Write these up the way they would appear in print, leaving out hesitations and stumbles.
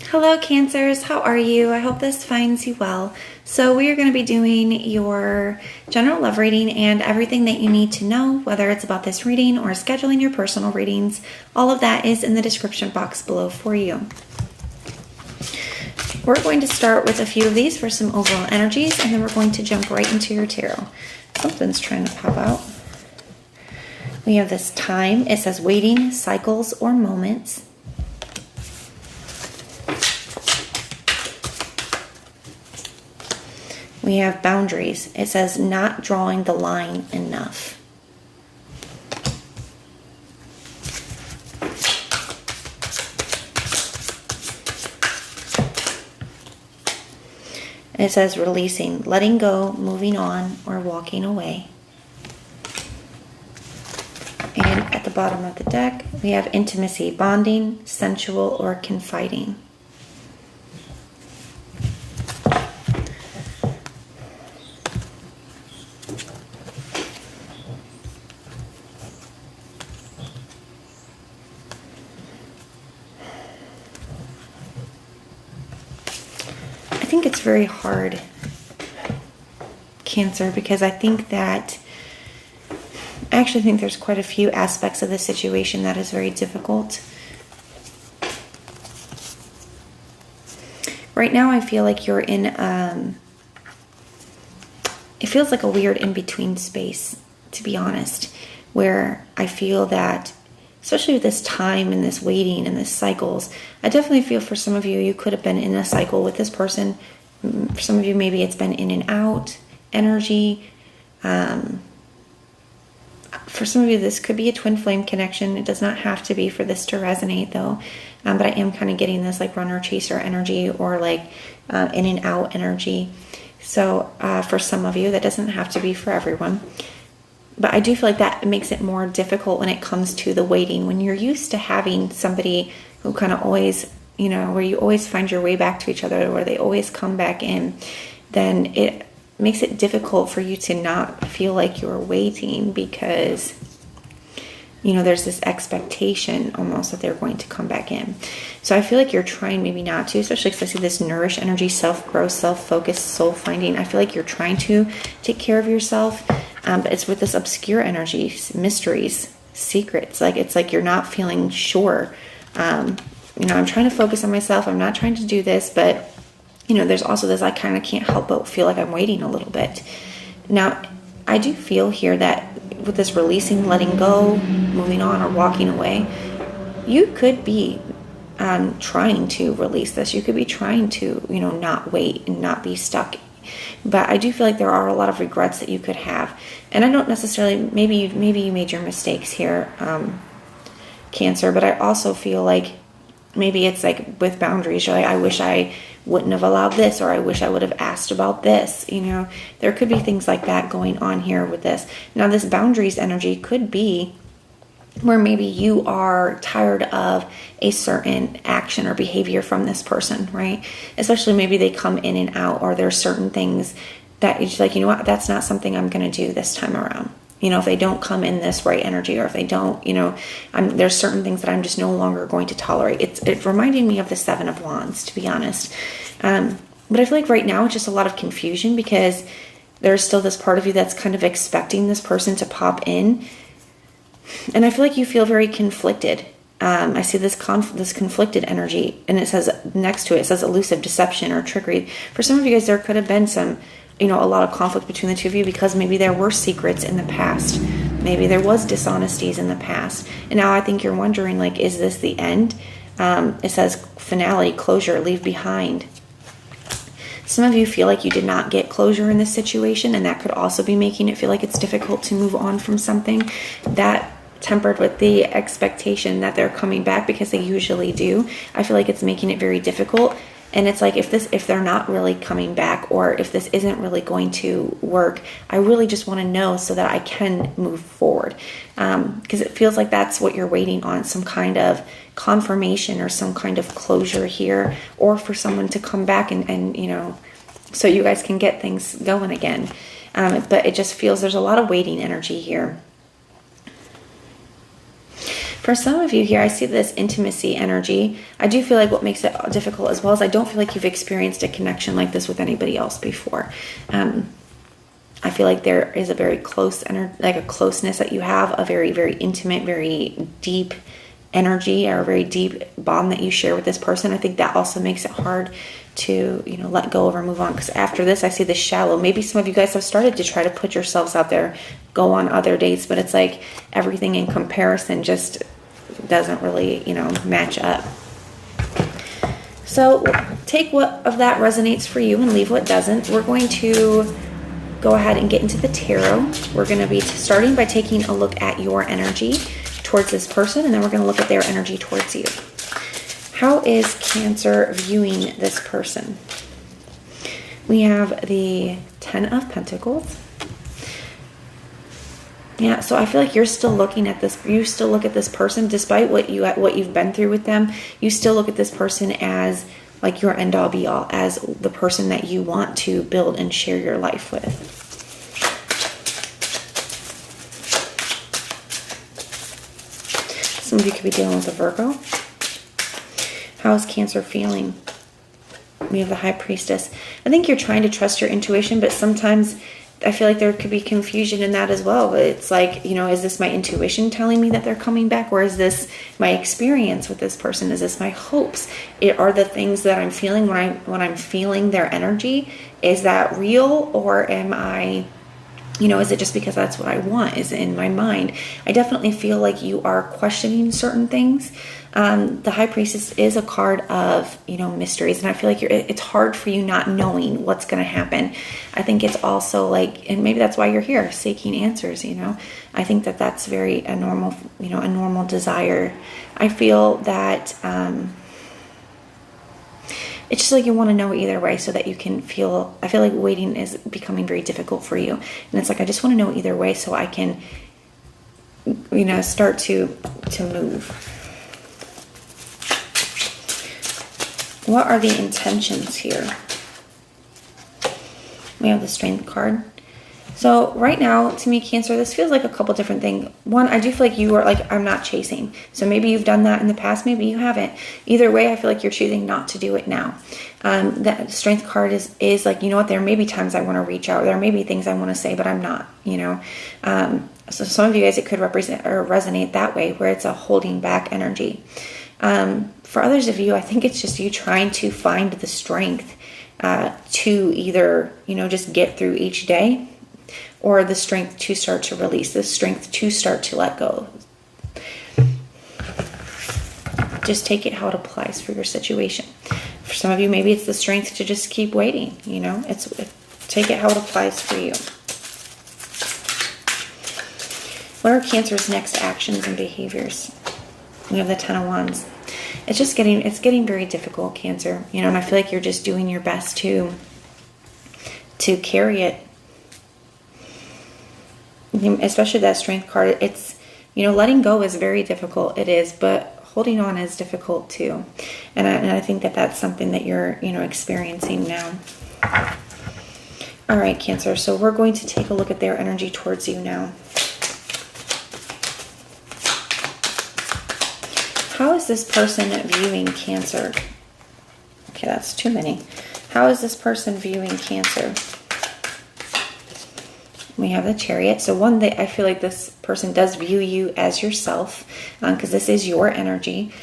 Hello Cancers, how are you? I hope this finds you well. So we are going to be doing your general love reading and everything that you need to know, whether it's about this reading or scheduling your personal readings. All of that is in the description box below for you. We're going to start with a few of these for some overall energies, and then we're going to jump right into your tarot. Something's trying to pop out. We have this time. It says waiting, cycles, or moments. We have boundaries. It says not drawing the line enough. It says releasing, letting go, moving on, or walking away. And at the bottom of the deck, we have intimacy, bonding, sensual, or confiding. I think it's very hard, Cancer, because I actually think there's quite a few aspects of the situation that is very difficult. Right now I feel like you're in, it feels like a weird in-between space, to be honest, where I feel that, especially with this time and this waiting and this cycles, I definitely feel for some of you, you could have been in a cycle with this person. For some of you, maybe it's been in and out energy. For some of you, this could be a twin flame connection. It does not have to be for this to resonate, though. But I am kind of getting this like runner chaser energy, or like in and out energy. So for some of you, that doesn't have to be for everyone. But I do feel like that makes it more difficult when it comes to the waiting. When you're used to having somebody who kind of always, where you always find your way back to each other, where they always come back in, then it makes it difficult for you to not feel like you're waiting, because, there's this expectation almost that they're going to come back in. So I feel like you're trying maybe not to, especially because I see this nourish energy, self-growth, self-focus, soul-finding. I feel like you're trying to take care of yourself. But it's with this obscure energy, mysteries, secrets. It's like you're not feeling sure. I'm trying to focus on myself. I'm not trying to do this, but there's also this, I kind of can't help but feel like I'm waiting a little bit. Now, I do feel here that with this releasing, letting go, moving on, or walking away, you could be trying to release this. You could be trying to, not wait and not be stuck. But I do feel like there are a lot of regrets that you could have. And I don't necessarily, maybe you made your mistakes here, Cancer, but I also feel like maybe it's like with boundaries, you're like, I wish I wouldn't have allowed this, or I wish I would have asked about this. There could be things like that going on here with this. Now, this boundaries energy could be where maybe you are tired of a certain action or behavior from this person, right? Especially maybe they come in and out, or there's certain things that you're just like, that's not something I'm going to do this time around. If they don't come in this right energy, or if they don't, there's certain things that I'm just no longer going to tolerate. It's reminding me of the Seven of Wands, to be honest. But I feel like right now it's just a lot of confusion, because there's still this part of you that's kind of expecting this person to pop in. And I feel like you feel very conflicted. I see this conflicted energy, and it says next to it says elusive, deception, or trickery. For some of you guys, there could have been some, a lot of conflict between the two of you, because maybe there were secrets in the past. Maybe there was dishonesties in the past. And now I think you're wondering, like, is this the end? It says finale, closure, leave behind. Some of you feel like you did not get closure in this situation, and that could also be making it feel like it's difficult to move on from something. That tempered with the expectation that they're coming back, because they usually do. I feel like it's making it very difficult. And it's like, if they're not really coming back, or if this isn't really going to work, I really just want to know so that I can move forward. Because it feels like that's what you're waiting on, some kind of confirmation or some kind of closure here, or for someone to come back and so you guys can get things going again. But it just feels there's a lot of waiting energy here. For some of you here, I see this intimacy energy. I do feel like what makes it difficult as well is I don't feel like you've experienced a connection like this with anybody else before. I feel like there is a very close like a closeness that you have, a very, very intimate, very deep energy, or a very deep bond that you share with this person. I think that also makes it hard to, you know, let go of or move on, because after this I see this shallow. Maybe some of you guys have started to try to put yourselves out there, go on other dates, but it's like everything in comparison just doesn't really, you know, match up. So take what of that resonates for you and leave what doesn't. We're going to go ahead and get into the tarot. We're going to be starting by taking a look at your energy towards this person, and then we're going to look at their energy towards you. How is Cancer viewing this person? We have the Ten of Pentacles. Yeah, so I feel like you're still looking at this. You still look at this person, despite what you've been through with them. You still look at this person as like your end all be all, as the person that you want to build and share your life with. Some of you could be dealing with a Virgo. How is Cancer feeling? We have the High Priestess. I think you're trying to trust your intuition, but sometimes I feel like there could be confusion in that as well. But it's like, you know, is this my intuition telling me that they're coming back? Or is this my experience with this person? Is this my hopes? Are the things that I'm feeling when I'm feeling their energy, is that real? Or am I, you know, is it just because that's what I want? Is it in my mind? I definitely feel like you are questioning certain things. The High Priestess is a card of, you know, mysteries, and I feel like it's hard for you not knowing what's going to happen. I think it's also like, and maybe that's why you're here, seeking answers, you know. I think that that's very a normal, you know, a normal desire. I feel that it's just like you want to know either way so that you can feel, I feel like waiting is becoming very difficult for you. And it's like, I just want to know either way so I can, you know, start to move. What are the intentions here? We have the Strength card. So right now, to me, Cancer, this feels like a couple different things. One, I do feel like you are like, I'm not chasing. So maybe you've done that in the past, maybe you haven't. Either way, I feel like you're choosing not to do it now. That Strength card is like, you know what, there may be times I want to reach out. There may be things I want to say, but I'm not, you know. So some of you guys, it could represent or resonate that way, where it's a holding back energy. For others of you, I think it's just you trying to find the strength to either, you know, just get through each day, or the strength to start to release, the strength to start to let go. Just take it how it applies for your situation. For some of you, maybe it's the strength to just keep waiting, you know. Take it how it applies for you. What are Cancer's next actions and behaviors? We have the Ten of Wands. It's getting very difficult, Cancer. You know, and I feel like you're just doing your best to carry it. Especially that Strength card. It's, you know, letting go is very difficult. It is, but holding on is difficult too. And I think that that's something that you're, you know, experiencing now. All right, Cancer. So we're going to take a look at their energy towards you now. How is this person viewing Cancer? Okay, that's too many. How is this person viewing Cancer? We have the Chariot. So one, I feel like this person does view you as yourself, because this is your energy.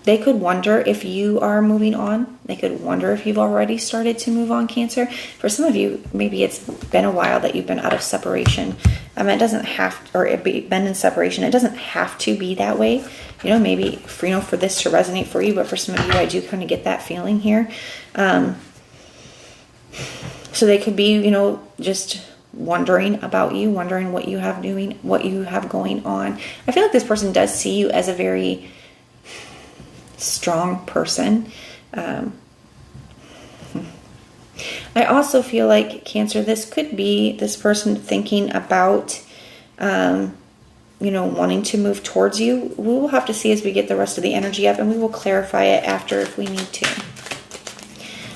They could wonder if you are moving on. They could wonder if you've already started to move on, Cancer. For some of you, maybe it's been a while that you've been out of separation. It doesn't have, or been in separation. It doesn't have to be that way. You know, maybe for this to resonate for you, but for some of you, I do kind of get that feeling here. So they could be, you know, just wondering about you, wondering what you have going on. I feel like this person does see you as a very strong person. I also feel like, Cancer, this could be this person thinking about, you know, wanting to move towards you. We will have to see as we get the rest of the energy up, and we will clarify it after if we need to.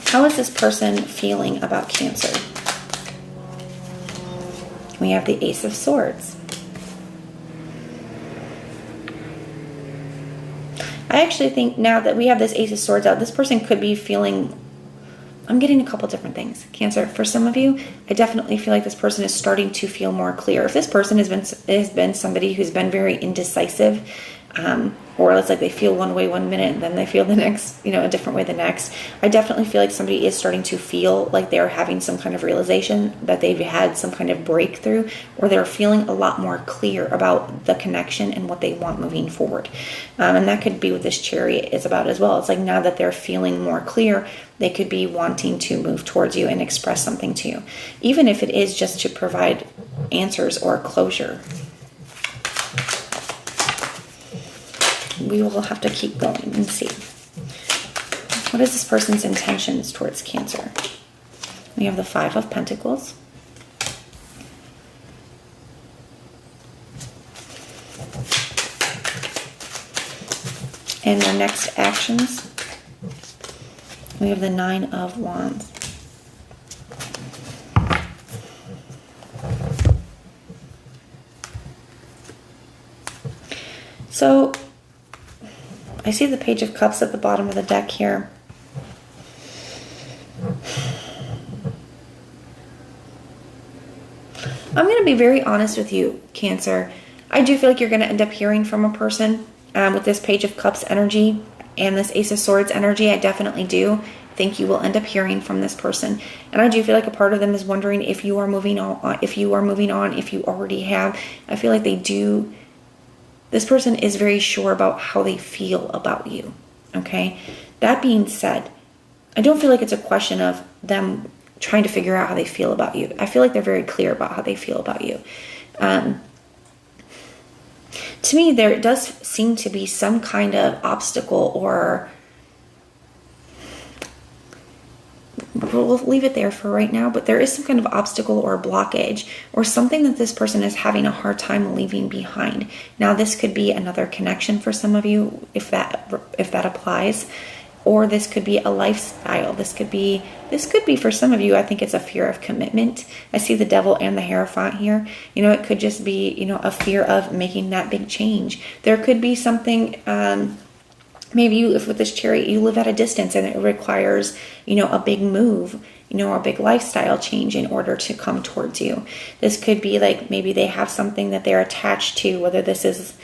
How is this person feeling about Cancer? We have the Ace of Swords. I actually think now that we have this Ace of Swords out, this person could be feeling, I'm getting a couple different things. Cancer, for some of you, I definitely feel like this person is starting to feel more clear. If this person has been somebody who's been very indecisive, or it's like they feel one way one minute and then they feel the next, a different way the next. I definitely feel like somebody is starting to feel like they're having some kind of realization, that they've had some kind of breakthrough, or they're feeling a lot more clear about the connection and what they want moving forward. And that could be what this Chariot is about as well. It's like now that they're feeling more clear, they could be wanting to move towards you and express something to you, even if it is just to provide answers or closure. We will have to keep going and see. What is this person's intentions towards Cancer? We have the Five of Pentacles. And their next actions, we have the Nine of Wands. So, I see the Page of Cups at the bottom of the deck here. I'm going to be very honest with you, Cancer. I do feel like you're going to end up hearing from a person with this Page of Cups energy and this Ace of Swords energy. I definitely do think you will end up hearing from this person. And I do feel like a part of them is wondering if you are moving on, if you already have. I feel like they do. This person is very sure about how they feel about you, okay? That being said, I don't feel like it's a question of them trying to figure out how they feel about you. I feel like they're very clear about how they feel about you. To me, there does seem to be some kind of obstacle, or we'll leave it there for right now, but there is some kind of obstacle or blockage or something that this person is having a hard time leaving behind. Now, this could be another connection for some of you, if that applies, or this could be a lifestyle. This could be for some of you, I think it's a fear of commitment. I see the Devil and the Hierophant here. It could just be, a fear of making that big change. There could be something, maybe if with this Chariot, you live at a distance and it requires, a big move, a big lifestyle change in order to come towards you. This could be like maybe they have something that they're attached to, whether this is,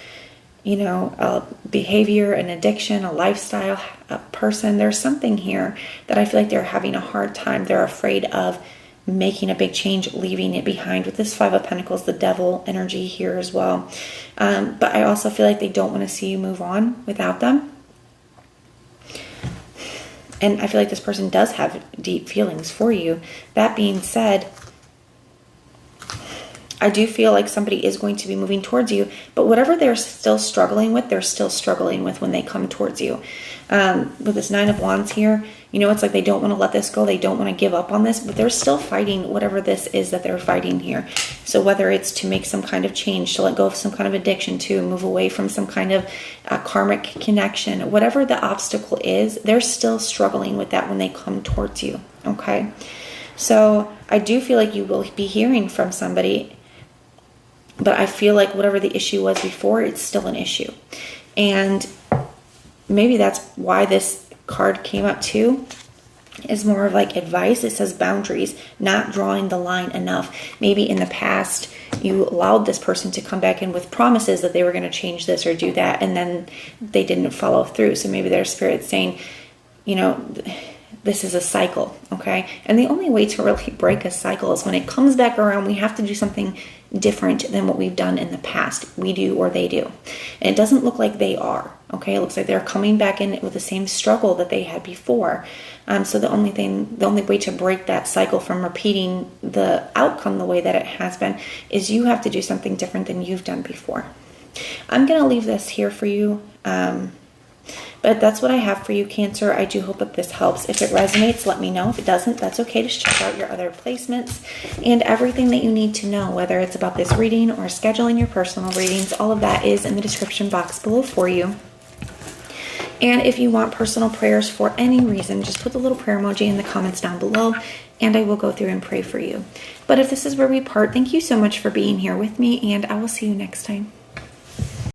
a behavior, an addiction, a lifestyle, a person. There's something here that I feel like they're having a hard time. They're afraid of making a big change, leaving it behind. With this Five of Pentacles, the Devil energy here as well. But I also feel like they don't want to see you move on without them. And I feel like this person does have deep feelings for you. That being said, I do feel like somebody is going to be moving towards you, but whatever they're still struggling with, they're still struggling with when they come towards you. With this Nine of Wands here, it's like they don't want to let this go. They don't want to give up on this, but they're still fighting whatever this is that they're fighting here. So whether it's to make some kind of change, to let go of some kind of addiction, to move away from some kind of karmic connection, whatever the obstacle is, they're still struggling with that when they come towards you, okay? So I do feel like you will be hearing from somebody, but I feel like whatever the issue was before, it's still an issue. And maybe that's why this card came up too, is more of like advice. It says boundaries, not drawing the line enough. Maybe in the past, you allowed this person to come back in with promises that they were going to change this or do that, and then they didn't follow through. So maybe their spirit's saying, this is a cycle, okay? And the only way to really break a cycle is when it comes back around, we have to do something different than what we've done in the past. We do or they do. And it doesn't look like they are, okay? It looks like they're coming back in with the same struggle that they had before. So the only way to break that cycle from repeating the outcome the way that it has been is you have to do something different than you've done before. I'm going to leave this here for you. But that's what I have for you, Cancer. I do hope that this helps. If it resonates, let me know. If it doesn't, that's okay. Just check out your other placements and everything that you need to know, whether it's about this reading or scheduling your personal readings. All of that is in the description box below for you. And if you want personal prayers for any reason, just put the little prayer emoji in the comments down below, and I will go through and pray for you. But if this is where we part, thank you so much for being here with me, and I will see you next time.